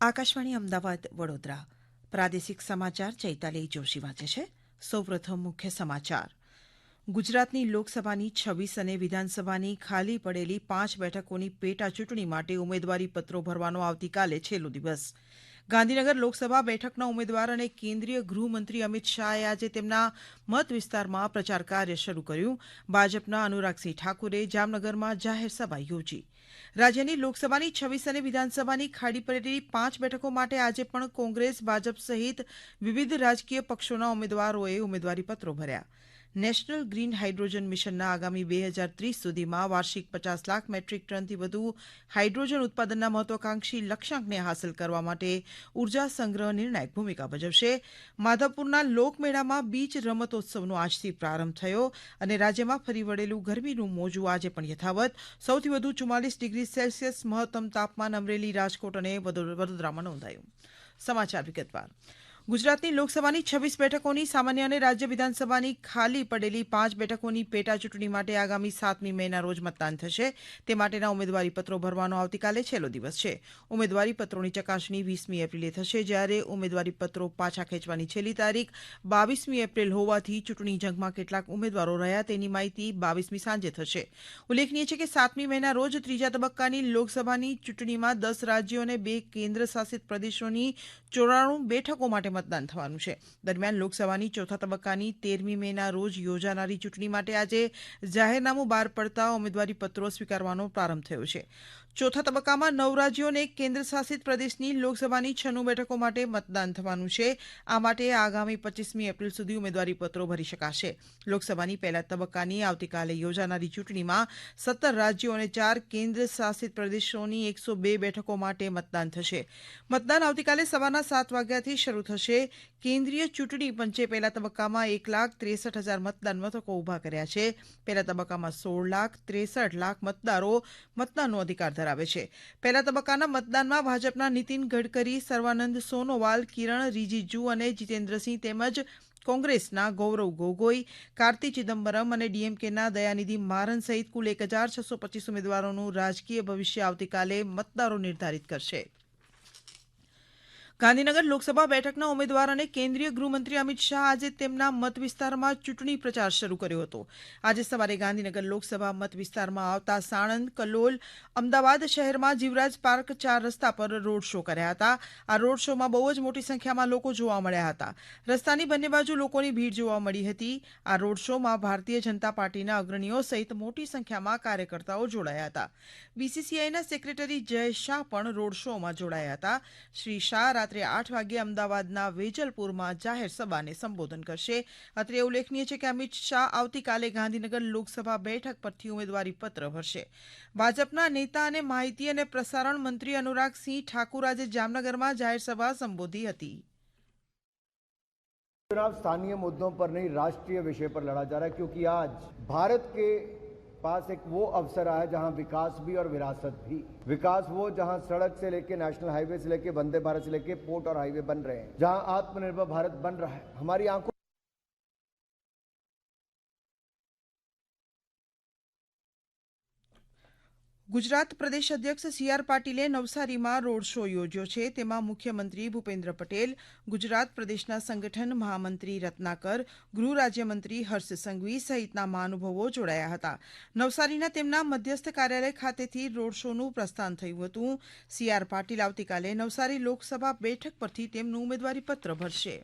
આકાશવાણી અમદાવાદ વડોદરા પ્રાદેશિક સમાચાર ચૈતાલી જોશી વાંચે છે. સૌપ્રથમ મુખ્ય સમાચાર. ગુજરાતની લોકસભાની 26 અને વિધાનસભાની ખાલી પડેલી 5 બેઠકોની પેટા ચૂંટણી માટે ઉમેદવારી પત્રો ભરવાનો આવતીકાલે છેલ્લો દિવસ. ગાંધીનગર લોકસભા બેઠકના ઉમેદવાર અને કેન્દ્રીય ગૃહમંત્રી અમિત શાહે આજે તેમના મત વિસ્તારમાં પ્રચાર કાર્ય શરૂ કર્યું. ભાજપના અનુરાગસિંહ ઠાકુરે જામનગરમાં જાહેર સભા યોજી. રાજ્યની લોકસભાની 26 અને વિધાનસભાની ખાલી પડેલી 5 બેઠકો માટે આજે પણ કોંગ્રેસ, ભાજપ સહિત વિવિધ રાજકીય પક્ષોના ઉમેદવારોએ ઉમેદવારીપત્રો ભર્યા. નેશનલ ગ્રીન હાઇડ્રોજન મિશનના આગામી 2030 સુધીમાં વાર્ષિક 50 લાખ મેટ્રિક ટનથી વધુ હાઇડ્રોજન ઉત્પાદનના મહત્વાકાંક્ષી લક્ષ્યાંકને હાંસલ કરવા માટે ઉર્જા સંગ્રહ નિર્ણાયક ભૂમિકા ભજવશે. માધવપુરના લોકમેળામાં બીચ રમતોત્સવનો આજથી પ્રારંભ થયો અને રાજ્યમાં ફરી વળેલું ગરમીનું મોજું આજે પણ યથાવત. સૌથી વધુ 44 ડિગ્રી સેલ્સિયસ મહત્તમ તાપમાન અમરેલી, રાજકોટ અને વડોદરામાં નોંધાયું. સમાચાર વિગતવાર. ગુજરાતની લોકસભાની 26 બેઠકોની સામાન્ય અને રાજ્ય વિધાનસભાની ખાલી પડેલી 5 બેઠકોની પેટા ચૂંટણી માટે આગામી 7મી મેના રોજ મતદાન થશે. તે માટેના ઉમેદવારીપત્રો ભરવાનો આવતીકાલે છેલ્લો દિવસ છે. ઉમેદવારીપત્રોની ચકાસણી 20મી એપ્રિલે થશે, જ્યારે ઉમેદવારીપત્રો પાછા ખેંચવાની છેલ્લી તારીખ 22મી એપ્રિલ હોવાથી ચૂંટણી જંગમાં કેટલાક ઉમેદવારો રહ્યા તેની માહિતી 22મી સાંજે થશે. ઉલ્લેખનીય છે કે 7મી મેના રોજ ત્રીજા તબક્કાની લોકસભાની ચૂંટણીમાં 10 રાજ્યો અને 2 કેન્દ્ર શાસિત પ્રદેશોની 94 બેઠકો માટે મતદાન થવાનું છે. દરમિયાન લોકસભાની ચોથા તબક્કાની 13મી મેના રોજ યોજાનારી ચૂંટણી માટે આજે જાહેરનામું બહાર પડતા ઉમેદવારીપત્રો સ્વીકારવાનો પ્રારંભ થયો છે. ચોથા તબક્કામાં 9 રાજ્યો અને કેન્દ્ર શાસિત પ્રદેશની લોકસભાની 96 બેઠકો માટે મતદાન થવાનું છે. આ માટે આગામી 25મી એપ્રિલ સુધી ઉમેદવારીપત્રો ભરી શકાશે. લોકસભાની પહેલા તબક્કાની આવતીકાલે યોજાનારી ચૂંટણીમાં 17 રાજ્યો અને 4 કેન્દ્ર શાસિત પ્રદેશોની 102 બેઠકો માટે મતદાન થશે. મતદાન આવતીકાલે સવારના 7 વાગ્યાથી શરૂ થશે. કેન્દ્રીય ચૂંટણી પંચે પહેલા તબક્કામાં 1,63,000 મતદાન મથકો ઉભા કર્યા છે. પહેલા તબક્કામાં 16,63,00,000 મતદારો મતદાનનો અધિકાર ધરાવે છે. પહેલા તબક્કાના મતદાનમાં ભાજપના નીતિન ગડકરી, સર્વાનંદ સોનોવાલ, કિરણ રિજિજુ અને જીતેન્દ્રસિંહ તેમજ કોંગ્રેસના ગૌરવ ગોગોઈ, કાર્તિ ચિદમ્બરમ અને ડીએમકેના દયાનિધિ મારન સહિત કુલ 1,625 ઉમેદવારોનું રાજકીય ભવિષ્ય આવતીકાલે મતદારો નિર્ધારિત કરશે. ગાંધીનગર લોકસભા બેઠકના ઉમેદવાર અને કેન્દ્રીય ગૃહમંત્રી અમિત શાહ આજે તેમના મત વિસ્તારમાં ચૂંટણી પ્રચાર શરૂ કર્યો હતો. આજે સવારે ગાંધીનગર લોકસભા મત વિસ્તારમાં આવતા સાણંદ, કલોલ, અમદાવાદ શહેરમાં જીવરાજ પાર્ક 4 રસ્તા પર રોડ શો કર્યા હતા. આ રોડ શોમાં બહુ જ મોટી સંખ્યામાં લોકો જોવા મળ્યા હતા. રસ્તાની બંને બાજુ લોકોની ભીડ જોવા મળી હતી. આ રોડ શોમાં ભારતીય જનતા પાર્ટીના અગ્રણીઓ સહિત મોટી સંખ્યામાં કાર્યકર્તાઓ જોડાયા હતા. બીસીસીઆઈના સેક્રેટરી જય શાહ પણ રોડ શોમાં જોડાયા હતા. શ્રી શાહ રાત્રે 8 વાગ્યે અમદાવાદના વેજલપુરમાં જાહેર સભાને સંબોધન કરશે. અત્રે ઉલ્લેખનીય છે કે અમિત શાહ આવતીકાલે ગાંધીનગર લોકસભા બેઠક પરથી ઉમેદવારી પત્ર ભરશે. ભાજપના નેતા અને માહિતી અને પ્રસારણ મંત્રી અનુરાગસિંહ ઠાકુર આજે જામનગરમાં જાહેર સભા સંબોધી હતી. चुनाव स्थानीय मुद्दों पर नहीं, राष्ट्रीय विषय पर लड़ा जा रहा है, क्योंकि आज भारत के पास एक वो अवसर आया जहां विकास भी और विरासत भी. विकास वो जहां सड़क से लेके नेशनल हाईवे से लेके वंदे भारत से लेके पोर्ट और हाईवे बन रहे हैं, जहां आत्मनिर्भर भारत बन रहा है. हमारी आंखों ગુજરાત પ્રદેશ અધ્યક્ષ સી.આર. પાટીલે નવસારીમાં રોડ શો યોજ્યો છે. તેમાં મુખ્યમંત્રી ભૂપેન્દ્ર પટેલ, ગુજરાત પ્રદેશના સંગઠન મહામંત્રી રત્નાકર, ગૃહ રાજ્યમંત્રી હર્ષ સંઘવી સહિતના મહાનુભાવો જોડાયા હતા. નવસારીના તેમના મધ્યસ્થ કાર્યાલય ખાતેથી રોડ શોનું પ્રસ્થાન થયું હતું. સી.આર. પાટીલ આવતીકાલે નવસારી લોકસભા બેઠક પરથી તેમનું ઉમેદવારીપત્ર ભરશે.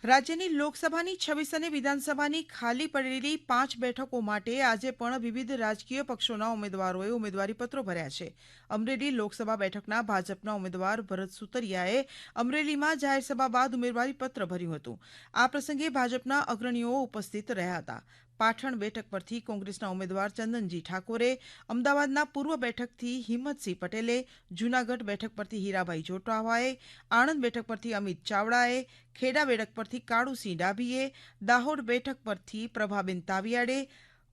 રાજ્યની લોકસભાની 26 અને વિધાનસભાની ખાલી પડેલી 5 બેઠકો માટે આજે પણ વિવિધ રાજકીય પક્ષોના ઉમેદવારોએ ઉમેદવારીપત્રો ભર્યા છે. અમરેલી લોકસભા બેઠકના ભાજપના ઉમેદવાર ભરત સુતરિયાએ અમરેલીમાં જાહેર સભા બાદ ઉમેદવારીપત્ર ભર્યું હતું. આ પ્રસંગે ભાજપના અગ્રણીઓ ઉપસ્થિત રહ્યા હતા. પાટણ બેઠક પરથી કોંગ્રેસના ઉમેદવાર ચંદનજી ઠાકોરે, અમદાવાદના પૂર્વ બેઠકથી હિંમતસિંહ પટેલે, જૂનાગઢ બેઠક પરથી હીરાભાઈ જોટાવાએ, આણંદ બેઠક પરથી અમિત ચાવડાએ, ખેડા બેઠક પરથી કાળુસિંહ ડાભીએ, દાહોદ બેઠક પરથી પ્રભાબેન તાવિયાડે,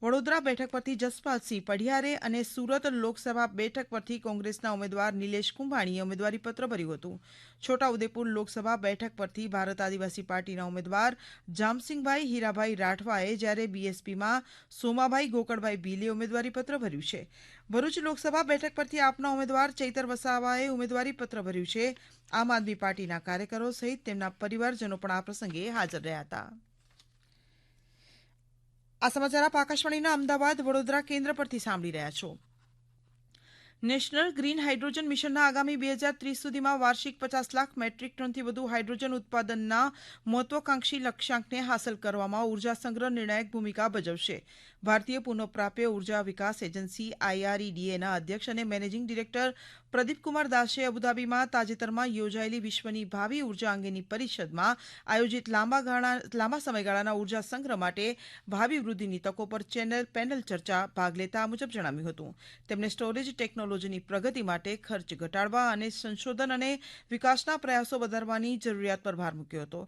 વડોદરા બેઠક પરથી જસપાલસિંહ પઢિયારે અને સુરત લોકસભા બેઠક પરથી કોંગ્રેસના ઉમેદવાર નિલેશ કુંભાણીએ ઉમેદવારીપત્ર ભર્યું હતું. છોટાઉદેપુર લોકસભા બેઠક પરથી ભારત આદિવાસી પાર્ટીના ઉમેદવાર જામસિંગભાઈ હીરાભાઈ રાઠવાએ જ્યારે બીએસપીમાં સોમાભાઈ ગોકળભાઈ ભીલે ઉમેદવારીપત્ર ભર્યું છે. ભરૂચ લોકસભા બેઠક પરથી આપના ઉમેદવાર ચૈતર વસાવાએ ઉમેદવારીપત્ર ભર્યું છે. આમ આદમી પાર્ટીના કાર્યકરો સહિત તેમના પરિવારજનો પણ આ પ્રસંગે હાજર રહ્યા હતા. આ સમાચાર આપ આકાશવાણીના અમદાવાદ વડોદરા કેન્દ્ર પરથી સાંભળી રહ્યા છો. નેશનલ ગ્રીન હાઇડ્રોજન મિશનના આગામી 2030 સુધીમાં વાર્ષિક 50 લાખ મેટ્રિક ટનથી વધુ હાઇડ્રોજન ઉત્પાદનના મહત્વાકાંક્ષી લક્ષ્યાંકને હાંસલ કરવામાં ઉર્જા સંગ્રહ નિર્ણાયક ભૂમિકા ભજવશે. ભારતીય પુનઃપ્રાપ્ય ઉર્જા વિકાસ એજન્સી IREDAના અધ્યક્ષ અને મેનેજિંગ ડિરેક્ટર પ્રદીપકુમાર દાસે અબુધાબીમાં તાજેતરમાં યોજાયેલી વિશ્વની ભાવિ ઉર્જા અંગેની પરિષદમાં આયોજિત લાંબા સમયગાળાના ઉર્જા સંગ્રહ માટે ભાવિ વૃદ્ધિની તકો પર પેનલ ચર્ચા ભાગ લેતા આ મુજબ જણાવ્યું હતું. તેમણે સ્ટોરેજ ટેકનોલોજીની પ્રગતિ માટે ખર્ચ ઘટાડવા અને સંશોધન અને વિકાસના પ્રયાસો વધારવાની જરૂરિયાત પર ભાર મૂક્યો હતો.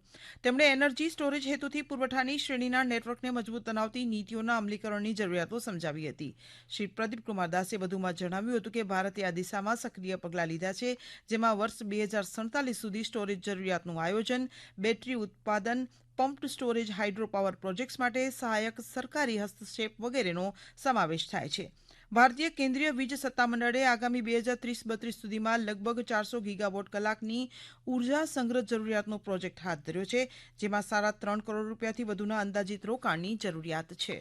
તેમણે એનર્જી સ્ટોરેજ હેતુથી પુરવઠાની શ્રેણીના નેટવર્કને મજબૂત બનાવતી નીતિઓના અમલીકરણની જરૂરિયાતો સમજાવી હતી. શ્રી પ્રદીપકુમાર દાસે વધુમાં જણાવ્યું હતું કે ભારતે આ દિશામાં સક્રિય પગલાં લીધા છે, જેમાં વર્ષ 2047 સુધી સ્ટોરેજ જરૂરિયાતનું આયોજન, બેટરી ઉત્પાદન, pumped storage hydro power projects માટે સહાયક સરકારી હસ્તક્ષેપ વગેરેનો સમાવેશ થાય છે. ભારતીય કેન્દ્રીય વીજ સત્તામંડળે આગામી 2030-32 સુધીમાં લગભગ 400 ગીગાવોટ કલાકની ઉર્જા સંગ્રહ જરૂરિયાતનો પ્રોજેક્ટ હાથ ધર્યો છે, જેમાં 3.5 કરોડ રૂપિયાથી વધુના અંદાજિત રોકાણની જરૂરિયાત છે.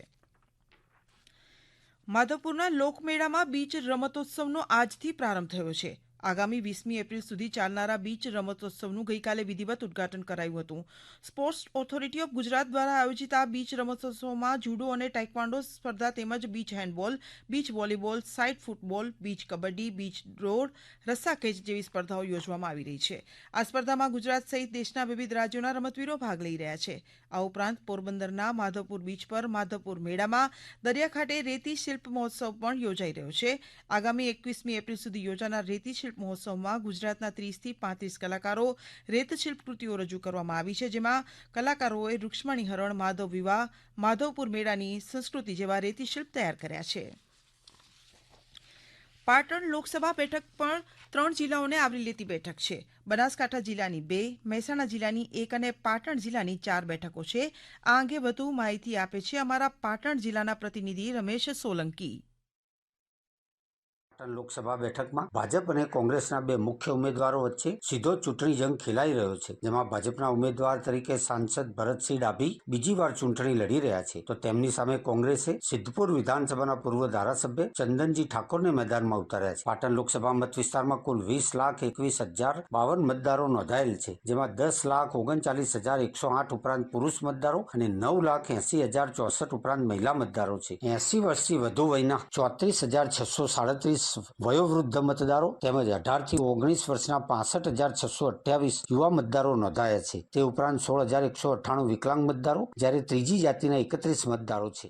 માધવપુરના લોકમેળામાં બીચ રમતોત્સવનો આજથી પ્રારંભ થયો છે. આગામી 20મી એપ્રિલ સુધી ચાલનારા બીચ રમતોત્સવનું ગઈકાલે વિધિવત ઉદઘાટન કરાયું હતું. સ્પોર્ટ્સ ઓથોરિટી ઓફ ગુજરાત દ્વારા આયોજિત આ બીચ રમતોત્સવમાં જુડો અને ટાઇક્વાન્ડો સ્પર્ધા તેમજ beach handball, beach volleyball, side football, beach kabaddi, beach road, રસ્સાખેંચ જેવી સ્પર્ધાઓ યોજવામાં આવી રહી છે. આ સ્પર્ધામાં ગુજરાત સહિત દેશના વિવિધ રાજ્યોના રમતવીરો ભાગ લઈ રહ્યા છે. આ ઉપરાંત પોરબંદરના માધવપુર બીચ પર માધવપુર મેળામાં દરિયાખાતે રેતી શિલ્પ મહોત્સવ પણ યોજાઈ રહ્યો છે. આગામી 21મી એપ્રિલ સુધી યોજાનાર રેતી શિલ્પ મહોત્સવમાં ગુજરાતના 30થી 35 કલાકારો રેતશિલ્પ કૃતિઓ રજૂ કરવામાં આવી છે, જેમાં કલાકારોએ રૂક્ષ્મણી હરણ, માધવ વિવાહ, માધવપુર મેળાની સંસ્કૃતિ જેવા રેતીશિલ્પ તૈયાર કર્યા છે. પાટણ લોકસભા બેઠક પણ 3 જિલ્લાઓને આવરી લેતી બેઠક છે. બનાસકાંઠા જિલ્લાની 2, મહેસાણા જિલ્લાની 1 અને પાટણ જિલ્લાની 4 બેઠકો છે. આ અંગે વધુ માહિતી આપે છે અમારા પાટણ જિલ્લાના પ્રતિનિધિ રમેશ સોલંકી. લોકસભા બેઠકમાં ભાજપ અને કોંગ્રેસના 2 મુખ્ય ઉમેદવારો વચ્ચે સીધો ચૂંટણી જંગ ખેલાઈ રહ્યો છે, જેમાં ભાજપના ઉમેદવાર તરીકે સાંસદ ભરતસિંહ ડાભી બીજી વાર ચૂંટણી લડી રહ્યા છે, તો તેમની સામે કોંગ્રેસે સિદ્ધપુર વિધાનસભાના પૂર્વ ધારાસભ્ય ચંદનજી ઠાકોરને મેદાનમાં ઉતાર્યા છે. પાટણ લોકસભા મત વિસ્તારમાં કુલ 20,21,052 મતદારો નોંધાયેલ છે, જેમાં 10,39,108 ઉપરાંત પુરુષ મતદારો અને 9,80,064 ઉપરાંત મહિલા મતદારો છે. 80 વર્ષથી વધુ વયના 34,637 વયોવૃદ્ધ મતદારો તેમજ 18 થી 19 વર્ષના 65,628 યુવા મતદારો નોંધાયા છે. તે ઉપરાંત 16,198 વિકલાંગ મતદારો, જ્યારે ત્રીજી જાતિના 31 મતદારો છે.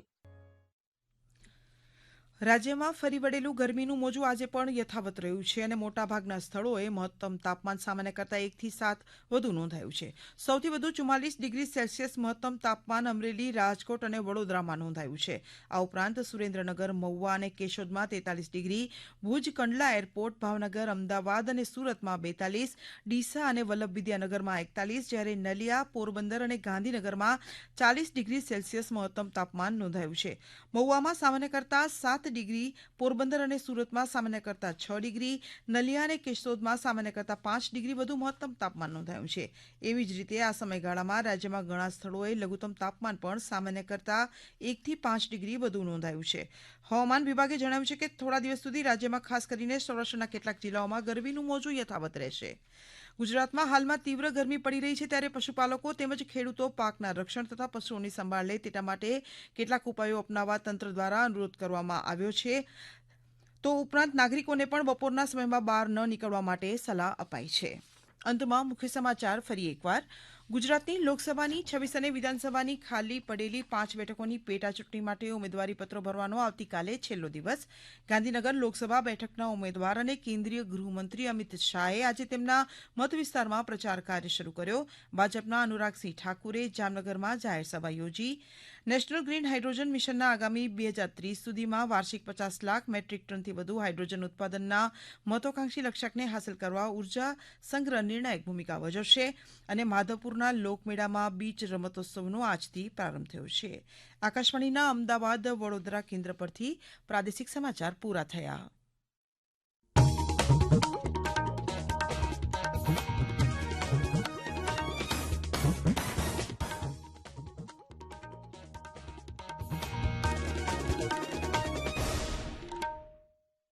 રાજ્યમાં ફરી વળેલું ગરમીનું મોજું આજે પણ યથાવત રહ્યું છે અને મોટાભાગના સ્થળોએ મહત્તમ તાપમાન સામાન્ય કરતાં 1 થી 7 વધુ નોંધાયું છે. સૌથી વધુ 44 ડિગ્રી સેલ્સિયસ મહત્તમ તાપમાન અમરેલી, રાજકોટ અને વડોદરામાં નોંધાયું છે. આ ઉપરાંત સુરેન્દ્રનગર, મહુવા અને કેશોદમાં 43 ડિગ્રી, ભુજ, કંડલા એરપોર્ટ, ભાવનગર, અમદાવાદ અને સુરતમાં 42, ડીસા અને વલ્લભ વિદ્યાનગરમાં 41, જ્યારે નલિયા, પોરબંદર અને ગાંધીનગરમાં 40 ડિગ્રી સેલ્સિયસ મહત્તમ તાપમાન નોંધાયું છે. મહુવામાં સામાન્ય કરતાં 7 ડિગ્રી, પોરબંદર અને સુરતમાં સામાન્ય કરતાં 6 ડિગ્રી, નલિયા અને કેશોદમાં સામાન્ય કરતાં 5 ડિગ્રી વધુ મહત્તમ તાપમાન નોંધાયું છે. એવી જ રીતે આ સમયગાળામાં રાજ્યમાં ઘણા સ્થળોએ લઘુત્તમ તાપમાન પણ સામાન્ય કરતાં 1 થી 5 ડિગ્રી વધુ નોંધાયું છે. હવામાન વિભાગે જણાવ્યું છે કે થોડા દિવસ સુધી રાજ્યમાં ખાસ કરીને સૌરાષ્ટ્રના કેટલાક જિલ્લાઓમાં ગરમીનું મોજું યથાવત રહેશે. ગુજરાતમાં હાલમાં તીવ્ર ગરમી પડી રહી છે, ત્યારે પશુપાલકો તેમજ ખેડૂતો પાકના રક્ષણ તથા પશુઓની સંભાળ લે તેના માટે કેટલાક ઉપાયો અપનાવવા તંત્ર દ્વારા અનુરોધ કરવામાં આવ્યો છે. તો ઉપરાંત નાગરિકોને પણ બપોરના સમયમાં બહાર ન નીકળવા માટે સલાહ અપાઈ છે. અંતમાં મુખ્ય સમાચાર ફરી એકવાર. ગુજરાતની લોકસભાની 26 અને વિધાનસભાની ખાલી પડેલી 5 બેઠકોની પેટા ચૂંટણી માટે ઉમેદવારીપત્રો ભરવાનો આવતીકાલે છેલ્લો દિવસ. ગાંધીનગર લોકસભા બેઠકના ઉમેદવાર અને કેન્દ્રીય ગૃહમંત્રી અમિત શાહે આજે તેમના મતવિસ્તારમાં પ્રચાર કાર્ય શરૂ કર્યો. ભાજપના અનુરાગસિંહ ઠાકુરે જામનગરમાં જાહેરસભા યોજી. નેશનલ ગ્રીન હાઇડ્રોજન મિશનના આગામી 2030 સુધીમાં વાર્ષિક 50 લાખ મેટ્રિક ટનથી વધુ હાઇડ્રોજન ઉત્પાદનના મહત્વાકાંક્ષી લક્ષ્યાંકને હાંસલ કરવા ઉર્જા સંગ્રહ નિર્ણાયક ભૂમિકા ભજવશે અને માધવપુરના લોકમેળામાં બીચ રમતોત્સવનો આજથી પ્રારંભ થયો છે. આકાશવાણીના અમદાવાદ વડોદરા કેન્દ્ર પરથી પ્રાદેશિક સમાચાર પૂરા થયા.